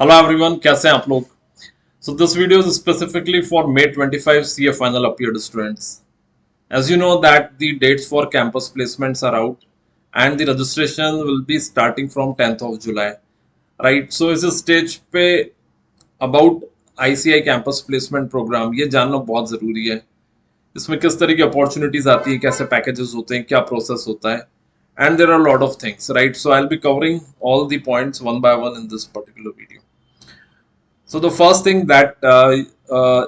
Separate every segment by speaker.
Speaker 1: Hello everyone, कैसे हैं आप लोग? So this video is specifically for May 25 CA final appeared students. As you know that the dates for campus placements are out and the registration will be starting from 10th of July. Right? So इस stage पे about ICI campus placement program ये जानना बहुत ज़रूरी है. इसमें किस तरह की अपॉर्चुनिटीज आती है, कैसे पैकेजेस होते हैं, क्या प्रोसेस होता है, and there are lot of things, right? So I will be covering all the points one by one in this particular video. So the first thing that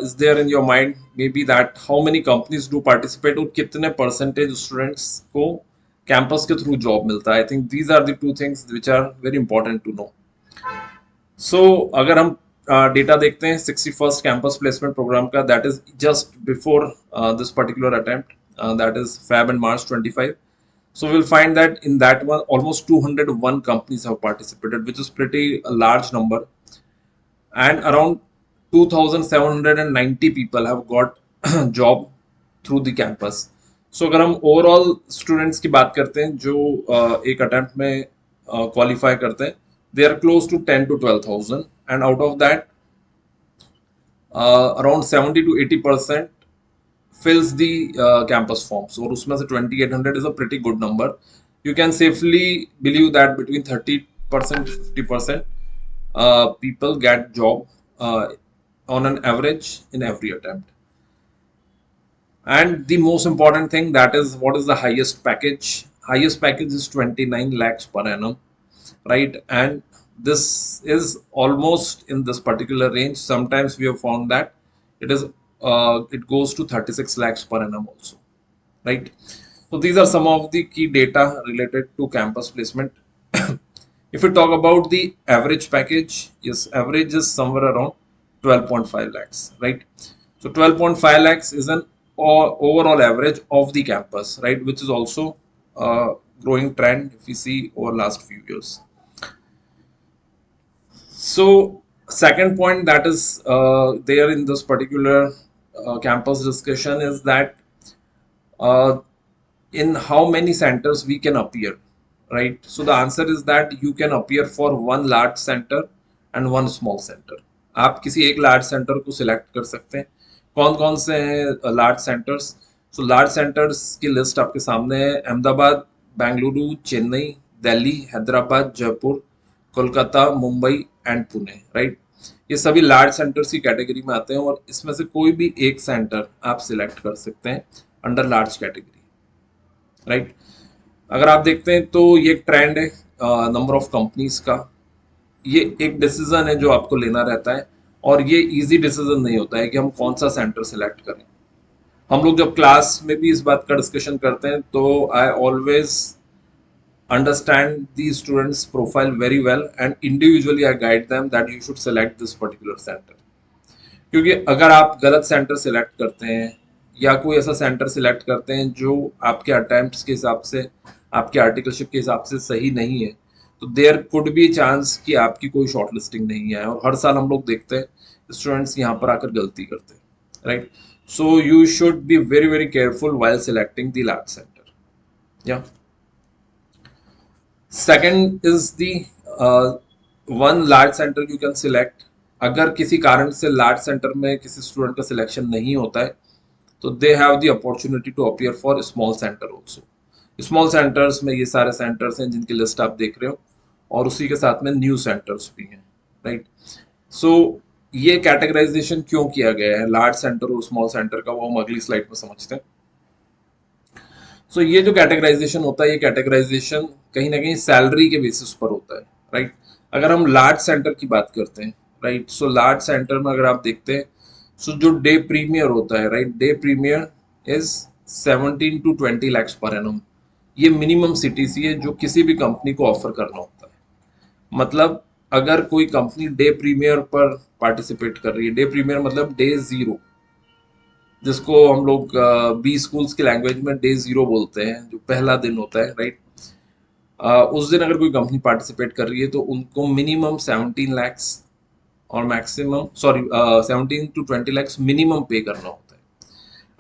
Speaker 1: is there in your mind may be that how many companies do participate और कितने percentage students को campus के through job मिलता है. I think these are the two things which are very important to know. So अगर हम data देखते हैं 61st कैंपस प्लेसमेंट प्रोग्राम का, that is just before this particular attempt, that is Feb and March 25. So we'll find that in that one almost 201 companies have participated, which is pretty a large number, and around 2790 people have got job through the campus. So अगर हम overall students की बात करते हैं जो एक attempt में qualify करते हैं, they are close to 10 to 12,000, and out of that around 70 to 80% fills the campus forms, और उसमें से 2800 is a pretty good number. You can safely believe that between 30% to 50% people get job on an average in every attempt. And the most important thing, that is what is the highest package. Highest package is 29 lakhs per annum, right? And this is almost in this particular range. Sometimes we have found that it goes to 36 lakhs per annum also, right? So these are some of the key data related to campus placement. If we talk about the average package, yes, average is somewhere around 12.5 lakhs, right? So 12.5 lakhs is an overall average of the campus, right? Which is also a growing trend if we see over last few years. So second point that is there in this particular campus discussion is that uh, in how many centers we can appear, right? So the answer is that you can appear for one large center and one small center. आप किसी एक large centre को select कर सकते हैं. कौन कौन से हैं large centres? So large centres की लिस्ट आपके सामने है. Ahmedabad, Bengaluru, Chennai, Delhi, Hyderabad, Jaipur, Kolkata, Mumbai and Pune, right? ये सभी लार्ज सेंटर्स की कैटेगरी में आते हैं और इसमें से कोई भी एक सेंटर आप सिलेक्ट कर सकते हैं अंडर लार्ज कैटेगरी, राइट? अगर आप देखते हैं तो ये एक ट्रेंड है नंबर ऑफ कंपनीज का. ये एक डिसीजन है जो आपको लेना रहता है और ये इजी डिसीजन नहीं होता है कि हम कौन सा सेंटर सिलेक्ट करें. हम लोग जब क्लास में भी इस बात का डिस्कशन करते हैं तो I always understand the students profile very well and individually I guide them that you should select this particular center. क्योंकि अगर आप गलत सेंटर सिलेक्ट करते हैं या कोई ऐसा सेंटर सिलेक्ट करते हैं जो आपके अटेम्प्ट्स के हिसाब से, आपके आर्टिकलशिप के हिसाब से सही नहीं है, तो देयर कुड बी चांस कि आपकी कोई शॉर्ट लिस्टिंग नहीं है. और हर साल हम लोग देखते हैं स्टूडेंट्स यहाँ पर आकर गलती करते हैं, right? So you should be very very careful while selecting the large center. Yeah. Second is the one large center you can select. अगर किसी कारण से लार्ज सेंटर में किसी स्टूडेंट का सिलेक्शन नहीं होता है तो they have the opportunity to appear for small centre also. Small centres में ये सारे सेंटर्स हैं जिनकी लिस्ट आप देख रहे हो और उसी के साथ में न्यू सेंटर्स भी हैं, राइट? सो ये कैटेगराइजेशन क्यों किया गया है लार्ज सेंटर और स्मॉल सेंटर का, वो हम अगली स्लाइड में समझते हैं. सो ये जो कैटेगराइजेशन होता है, ये कैटेगराइजेशन कहीं ना कहीं सैलरी के बेसिस पर होता है, राइट? अगर हम लार्ज सेंटर की बात करते हैं, राइट, सो लार्ज सेंटर में अगर आप देखते हैं, सो जो डे प्रीमियर होता है, right, day premier is 17 to 20 lakhs per annum. ये मिनिमम सीटीसी है जो किसी भी कंपनी को ऑफर करना होता है. मतलब अगर कोई कंपनी डे प्रीमियर पर पार्टिसिपेट कर रही है, डे प्रीमियर मतलब डे जीरो, जिसको हम लोग बी स्कूल्स की लैंग्वेज में डे जीरो बोलते हैं, जो पहला दिन होता है, राइट? उस दिन अगर कोई कंपनी पार्टिसिपेट कर रही है तो उनको मिनिमम 17 lakhs और मैक्सिमम 17 to 20 lakhs मिनिमम पे करना होता है.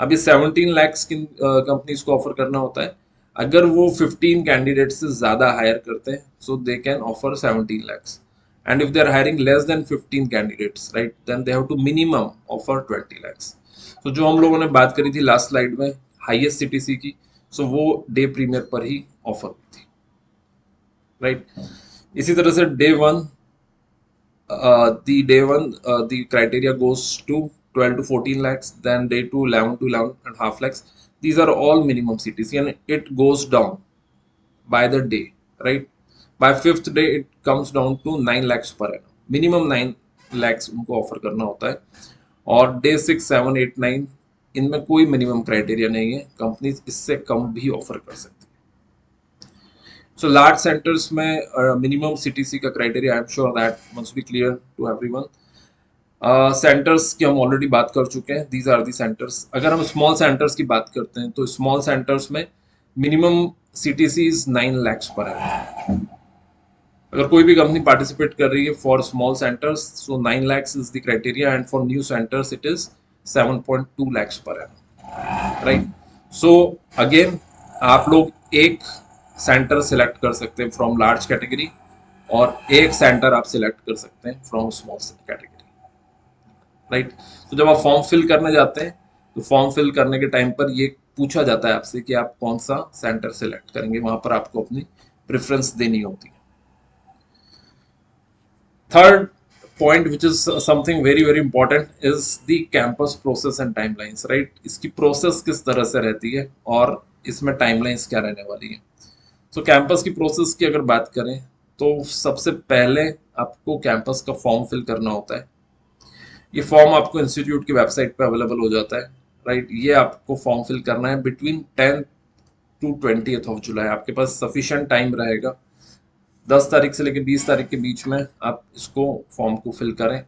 Speaker 1: अब ये 17 lakhs किन कंपनीज को ऑफर करना होता है? अगर वो 15 कैंडिडेट से ज़्यादा हायर करते हैं so they can offer 17 lakhs. and if they are hiring less than 15 candidates, right, then they have to minimum offer 20 lakhs. तो जो हम लोगों ने बात करी थी लास्ट स्लाइड में हाईएस्ट सीटीसी की, सो वो डे प्रीमियर पर ही ऑफर हुई थी, राइट। इसी तरह से day one, the criteria goes to 12 to 14 lakhs, then day 2 11 to 11 and half lakhs. These are all minimum CTC and it goes down by the day, right? By fifth day it comes down to 9 lakhs per annum. Minimum 9 lakhs उनको offer करना होता है, और day 6 7 8 9 इनमें कोई minimum criteria नहीं है, companies इससे कम भी ऑफर कर सकती है। So large centers में minimum CTC का criteria, I'm sure that must be clear to everyone. Centres की हम ऑलरेडी बात कर चुके हैं, दीज आर दी सेंटर्स। अगर हम स्मॉल सेंटर्स की बात करते हैं तो स्मॉल सेंटर्स में मिनिमम CTC इज 9 lakhs पर है। अगर कोई भी कंपनी पार्टिसिपेट कर रही है for small centres, so 9 lakhs is the criteria, and for new centres it is 7.2 lakhs पर है, राइट। सो अगेन आप लोग एक सेंटर सिलेक्ट कर सकते हैं फ्रॉम लार्ज कैटेगरी, और एक सेंटर आप सिलेक्ट कर सकते हैं फ्रॉम स्मॉल कैटेगरी, राइट। तो जब आप फॉर्म फिल करने जाते हैं तो फॉर्म फिल करने के टाइम पर ये पूछा जाता है आपसे कि आप कौन सा सेंटर सिलेक्ट करेंगे, वहां पर आपको अपनी प्रेफरेंस देनी होती है। Third point which is something very very important is the campus process and timelines, right. इसकी प्रोसेस किस तरह से रहती है और इसमें टाइमलाइंस क्या रहने वाली है। तो कैंपस की प्रोसेस की अगर बात करें तो सबसे पहले आपको कैंपस का फॉर्म फिल करना होता है। ये फॉर्म आपको इंस्टीट्यूट की वेबसाइट पे अवेलेबल हो जाता है, राइट। ये आपको फॉर्म फिल करना है between 10 to 20th of July. आपके पास सफिशिएंट टाइम रहेगा, 10 तारीख से लेकर 20 तारीख के बीच में आप इसको फॉर्म को फिल करें।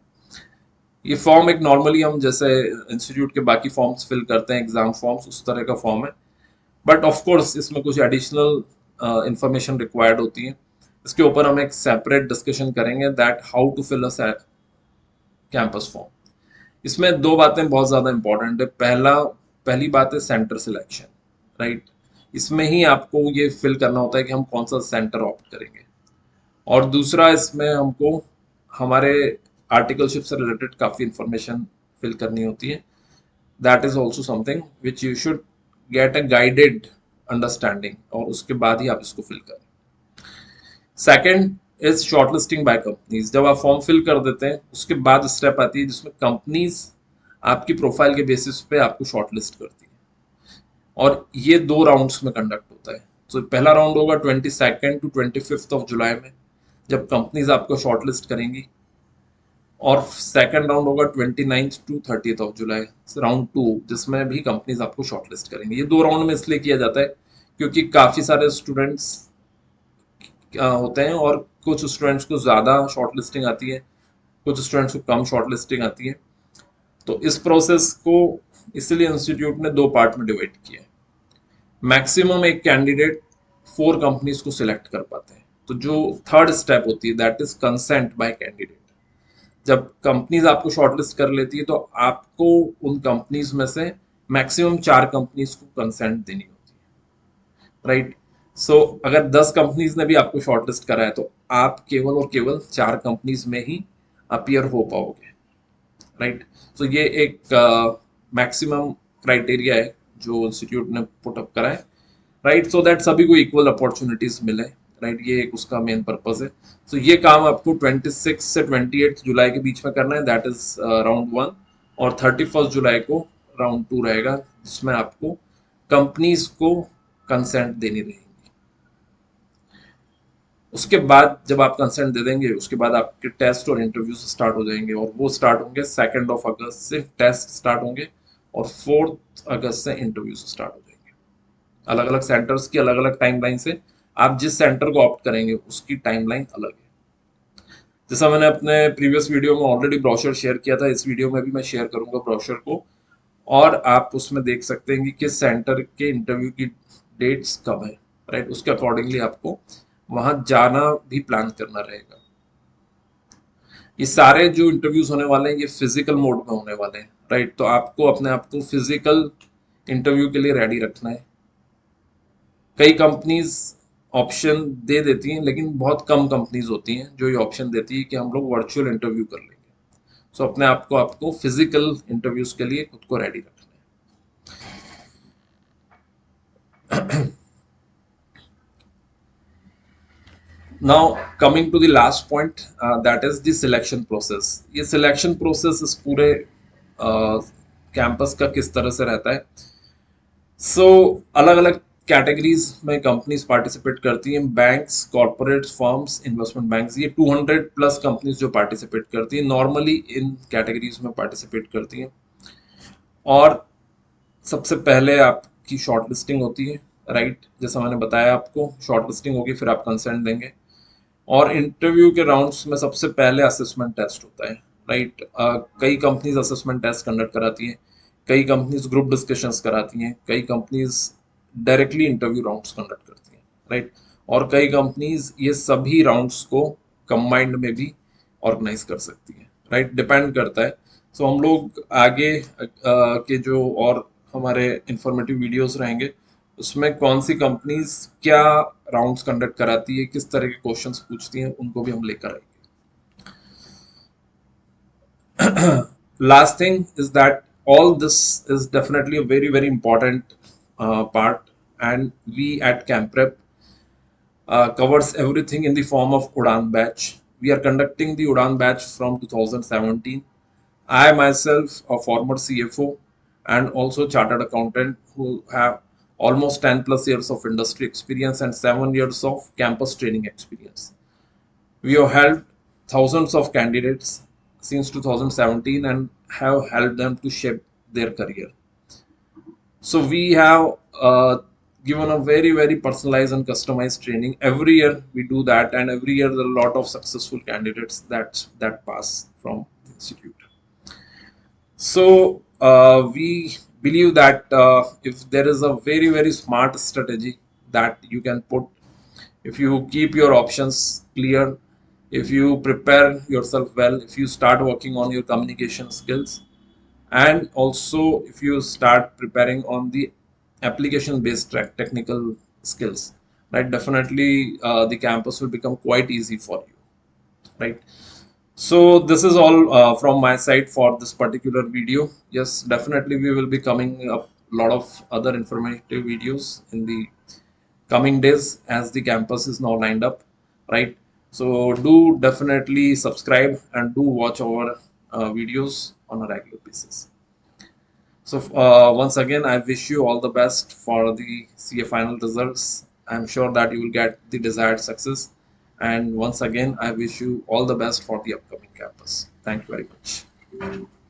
Speaker 1: ये फॉर्म एक नॉर्मली हम जैसे इंस्टीट्यूट के बाकी फॉर्म्स फिल करते हैं, एग्जाम फॉर्म्स, उस तरह का फॉर्म है, बट ऑफ कोर्स इसमें कुछ एडिशनल इंफॉर्मेशन रिक्वायर्ड होती है। इसके ऊपर हम एक सेपरेट डिस्कशन करेंगे that how to fill a campus form. इसमें दो बातें बहुत ज़्यादा इंपॉर्टेंट है। पहली बात है सेंटर सिलेक्शन, राइट। इसमें ही आपको ये फिल करना होता है कि हम कौन सा सेंटर ऑप्ट करेंगे, और दूसरा इसमें हमको हमारे आर्टिकलशिप से रिलेटेड काफ़ी इंफॉर्मेशन फिल करनी होती है। That is also something which you should get a guided understanding, और उसके बाद ही आप इसको फिल करें। Second is shortlisting by companies. जब आप फॉर्म फिल कर देते हैं उसके बाद स्टेप आती है जिसमें कंपनीज आपकी प्रोफाइल के बेसिस पे आपको शॉर्टलिस्ट करती है, और ये 2 राउंड्स में कंडक्ट होता है। तो पहला राउंड होगा 22 टू 25 ऑफ जुलाई में, जब कंपनीज आपको शॉर्टलिस्ट करेंगी, और सेकंड राउंड होगा 29 to 30th of July, round 2, जिसमें भी कंपनीज आपको शॉर्टलिस्ट करेंगी। ये 2 राउंड में इसलिए किया जाता है क्योंकि काफ़ी सारे स्टूडेंट्स होते हैं, और कुछ स्टूडेंट्स को ज़्यादा शॉर्टलिस्टिंग आती है, कुछ स्टूडेंट्स को कम शॉर्टलिस्टिंग आती है। तो इस प्रोसेस को इसलिए इंस्टीट्यूट ने 2 पार्ट में डिवाइड किया है। मैक्सिमम एक कैंडिडेट 4 कंपनीज को सिलेक्ट कर पाते हैं। तो जो थर्ड स्टेप होती है that is consent bye candidate. जब कंपनीज आपको शॉर्टलिस्ट कर लेती है तो आपको उन कंपनीज में से मैक्सिमम 4 कंपनीज को कंसेंट देनी होती है, राइट। सो अगर 10 कंपनीज ने भी आपको शॉर्टलिस्ट करा है तो आप केवल और केवल 4 कंपनीज में ही अपीयर हो पाओगे, राइट। सो ये एक मैक्सिमम क्राइटेरिया है जो इंस्टीट्यूट ने पुट अप करा है, राइट, सो दैट सभी को इक्वल अपॉर्चुनिटीज मिले, राइट। ये एक उसका मेन पर्पज है। सो ये काम आपको 26 से 28 जुलाई के बीच में करना है, दैट इज राउंड 1, और 31 जुलाई को राउंड 2 रहेगा, जिसमें आपको कंपनीज को कंसेंट देनी रहेगी। उसके बाद जब आप कंसेंट दे देंगे उसके बाद आपके टेस्ट और इंटरव्यू स्टार्ट हो जाएंगे, और वो स्टार्ट होंगे 2 अगस्त से टेस्ट स्टार्ट होंगे, और 4 अगस्त से इंटरव्यू स्टार्ट हो जाएंगे। अलग अलग सेंटर्स की अलग अलग टाइमलाइन से आप जिस सेंटर को ऑप्ट करेंगे उसकी टाइमलाइन अलग है। जैसा मैंने अपने प्रीवियस वीडियो में ऑलरेडी ब्रोशर शेयर किया था, इस वीडियो में भी मैं शेयर करूंगा ब्रोशर को, और आप उसमें देख सकते हैं कि किस सेंटर के इंटरव्यू की डेट्स कब है, राइट। उसके अकॉर्डिंगली आपको वहां जाना भी प्लान करना रहेगा। ये सारे जो इंटरव्यूज होने वाले हैं ये फिजिकल मोड में होने वाले हैं, राइट। तो आपको अपने आप को फिजिकल इंटरव्यू के लिए रेडी रखना है। कई कंपनीज ऑप्शन दे देती हैं, लेकिन बहुत कम कंपनीज होती हैं जो ये ऑप्शन देती है कि हम लोग वर्चुअल इंटरव्यू कर लेंगे। सो अपने आप को आपको फिजिकल इंटरव्यूज के लिए खुद को रेडी रखना है। Now coming to the last point, that is the selection process. ये सिलेक्शन प्रोसेस इस पूरे कैंपस का किस तरह से रहता है। सो अलग अलग कैटेगरीज में कंपनीज पार्टिसिपेट करती हैं, banks, corporate firms, investment banks, ये 200 प्लस कंपनीज जो पार्टिसिपेट करती हैं नॉर्मली इन कैटेगरीज में पार्टिसिपेट करती हैं। और सबसे पहले आपकी शॉर्ट लिस्टिंग होती है, राइट। जैसा मैंने बताया आपको, शॉर्ट लिस्टिंग होगी, फिर आप कंसेंट देंगे। और इंटरव्यू के राउंड्स में सबसे पहले असेसमेंट टेस्ट होता है, राइट। कई कंपनीज असेसमेंट टेस्ट कंडक्ट कराती हैं, कई कंपनीज ग्रुप डिस्कशंस कराती हैं, कई companies directly interview rounds conduct करती हैं, राइट। और कई कंपनीज ये सभी राउंड्स को कंबाइंड में भी ऑर्गेनाइज कर सकती हैं, राइट। डिपेंड करता है। सो हम लोग आगे के जो और हमारे इंफॉर्मेटिव वीडियोस रहेंगे उसमें कौन सी कंपनीज क्या राउंड्स कंडक्ट कराती है, किस तरह के क्वेश्चंस पूछती हैं, उनको भी हम लेकर आएंगे। Last thing is that all this is definitely a very very important part, and we at CampRep covers everything in the form of Udan batch. We are conducting the Udan batch from 2017. I myself, a former CFO and also chartered accountant who have almost 10 plus years of industry experience and 7 years of campus training experience. We have helped thousands of candidates since 2017 and have helped them to shape their career. So we have given a very very personalized and customized training. Every year we do that, and every year there are a lot of successful candidates that pass from the institute. So we believe that if there is a very very smart strategy that you can put, if you keep your options clear, if you prepare yourself well, if you start working on your communication skills, and also if you start preparing on the application based technical skills, right, definitely the campus will become quite easy for you, right. So this is all from my side for this particular video. Yes, definitely we will be coming up a lot of other informative videos in the coming days as the campus is now lined up, right. So do definitely subscribe and do watch our videos on a regular basis. So once again, I wish you all the best for the CA final results. I'm sure that you will get the desired success. And once again, I wish you all the best for the upcoming campus. Thank you very much.